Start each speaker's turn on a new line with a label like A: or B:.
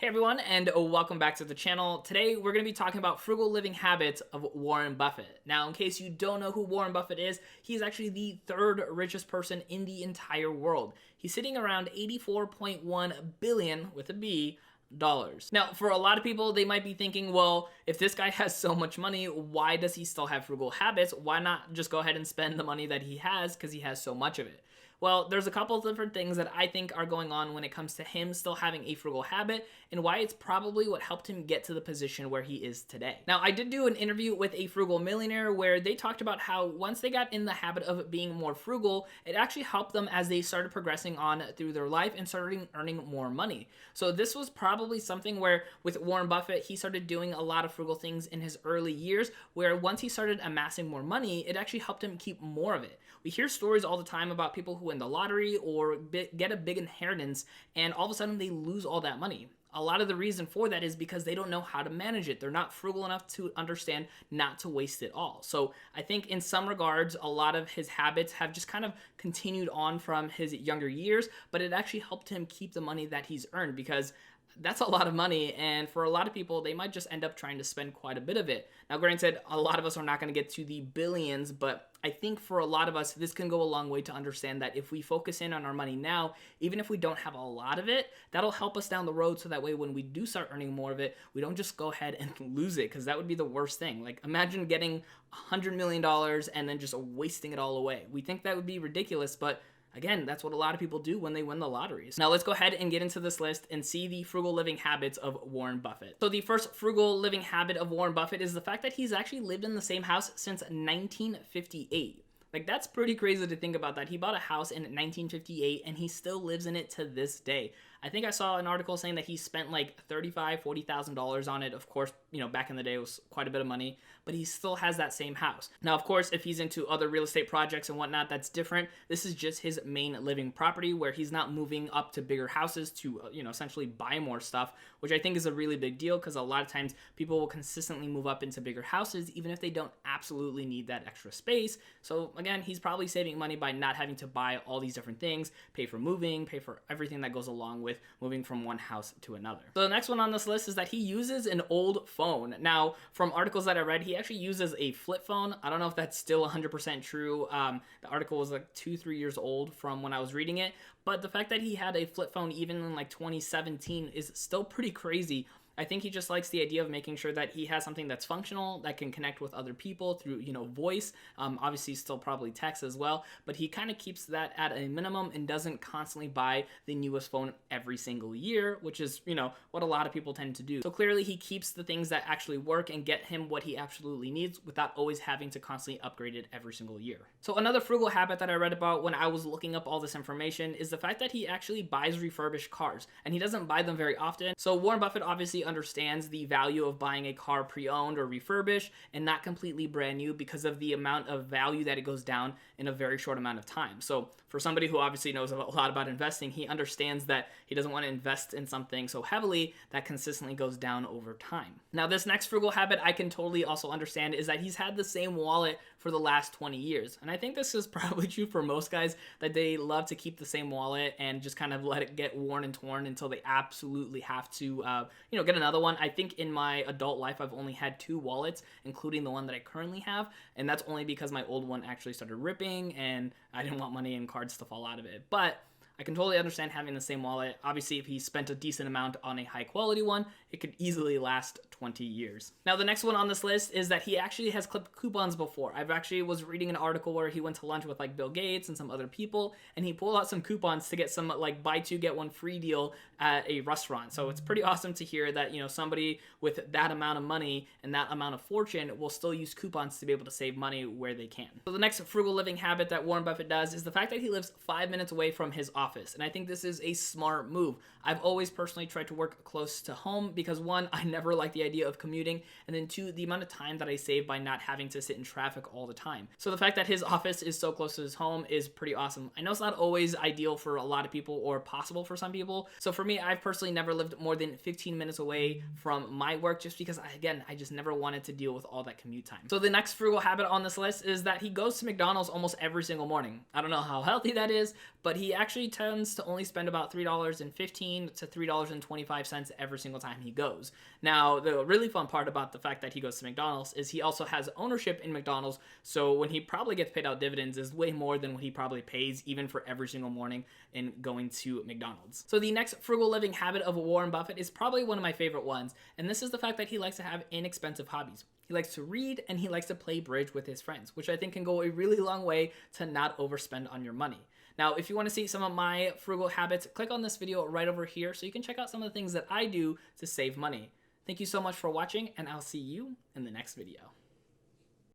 A: Hey everyone, and welcome back to the channel. Today we're going to be talking about frugal living habits of Warren Buffett. Now, in case you don't know who Warren Buffett is, he's actually the third richest person in the entire world. He's sitting around 84.1 billion with a B dollars. Now, for a lot of people, they might be thinking, well, if this guy has so much money, why does he still have frugal habits? Why not just go ahead and spend the money that he has because he has so much of it? Well, there's a couple of different things that I think are going on when it comes to him still having a frugal habit and why it's probably what helped him get to the position where he is today. Now, I did do an interview with a frugal millionaire where they talked about how once they got in the habit of being more frugal, it actually helped them as they started progressing on through their life and started earning more money. So this was probably something where with Warren Buffett, he started doing a lot of frugal things in his early years, where once he started amassing more money, it actually helped him keep more of it. We hear stories all the time about people who win the lottery or get a big inheritance and all of a sudden they lose all that money. A lot of the reason for that is because they don't know how to manage it. They're not frugal enough to understand not to waste it all. So I think in some regards, a lot of his habits have just kind of continued on from his younger years, but it actually helped him keep the money that he's earned because that's a lot of money, and for a lot of people, they might just end up trying to spend quite a bit of it. Now, granted, a lot of us are not going to get to the billions, but I think for a lot of us, this can go a long way to understand that if we focus in on our money now, even if we don't have a lot of it, that'll help us down the road so that way when we do start earning more of it, we don't just go ahead and lose it, because that would be the worst thing. Like, imagine getting $100 million and then just wasting it all away. We think that would be ridiculous, but again, that's what a lot of people do when they win the lotteries. Now let's go ahead and get into this list and see the frugal living habits of Warren Buffett. So the first frugal living habit of Warren Buffett is the fact that he's actually lived in the same house since 1958. Like, that's pretty crazy to think about that. He bought a house in 1958 and he still lives in it to this day. I think I saw an article saying that he spent like $35,000, $40,000 on it. Of course, back in the day it was quite a bit of money, but he still has that same house. Now, of course, if he's into other real estate projects and whatnot, that's different. This is just his main living property where he's not moving up to bigger houses to, essentially buy more stuff, which I think is a really big deal because a lot of times people will consistently move up into bigger houses even if they don't absolutely need that extra space. So again, he's probably saving money by not having to buy all these different things, pay for moving, pay for everything that goes along with moving from one house to another. So the next one on this list is that he uses an old phone. Now, from articles that I read, he actually uses a flip phone. I don't know if that's still 100% true. The article was like 2-3 years old from when I was reading it, but the fact that he had a flip phone even in like 2017 is still pretty crazy. I think he just likes the idea of making sure that he has something that's functional, that can connect with other people through, voice. Obviously, still probably text as well, but he kind of keeps that at a minimum and doesn't constantly buy the newest phone every single year, which is, what a lot of people tend to do. So clearly, he keeps the things that actually work and get him what he absolutely needs without always having to constantly upgrade it every single year. So another frugal habit that I read about when I was looking up all this information is the fact that he actually buys refurbished cars, and he doesn't buy them very often. So Warren Buffett obviously understands the value of buying a car pre-owned or refurbished and not completely brand new because of the amount of value that it goes down in a very short amount of time. So for somebody who obviously knows a lot about investing, he understands that he doesn't want to invest in something so heavily that consistently goes down over time. Now, this next frugal habit I can totally also understand is that he's had the same wallet for the last 20 years. And I think this is probably true for most guys, that they love to keep the same wallet and just kind of let it get worn and torn until they absolutely have to, get another one. I think in my adult life, I've only had 2 wallets, including the one that I currently have. And that's only because my old one actually started ripping and I didn't want money and cards to fall out of it. But I can totally understand having the same wallet. Obviously, if he spent a decent amount on a high quality one, it could easily last 20 years. Now, the next one on this list is that he actually has clipped coupons before. I've actually was reading an article where he went to lunch with like Bill Gates and some other people, and he pulled out some coupons to get some like buy 2 get 1 free deal at a restaurant. So it's pretty awesome to hear that, somebody with that amount of money and that amount of fortune will still use coupons to be able to save money where they can. So the next frugal living habit that Warren Buffett does is the fact that he lives 5 minutes away from his office. And I think this is a smart move. I've always personally tried to work close to home because 1, I never like the idea of commuting, and then 2, the amount of time that I save by not having to sit in traffic all the time. So the fact that his office is so close to his home is pretty awesome. I know it's not always ideal for a lot of people or possible for some people. So for me, I've personally never lived more than 15 minutes away from my work just because, I just never wanted to deal with all that commute time. So the next frugal habit on this list is that he goes to McDonald's almost every single morning. I don't know how healthy that is, but he actually tends to only spend about $3.15 to $3.25 every single time he goes. Now, the really fun part about the fact that he goes to McDonald's is he also has ownership in McDonald's, so when he probably gets paid out dividends is way more than what he probably pays even for every single morning in going to McDonald's. So the next frugal living habit of Warren Buffett is probably one of my favorite ones, and this is the fact that he likes to have inexpensive hobbies. He likes to read and he likes to play bridge with his friends, which I think can go a really long way to not overspend on your money. Now, if you want to see some of my frugal habits, click on this video right over here so you can check out some of the things that I do to save money. Thank you so much for watching, and I'll see you in the next video.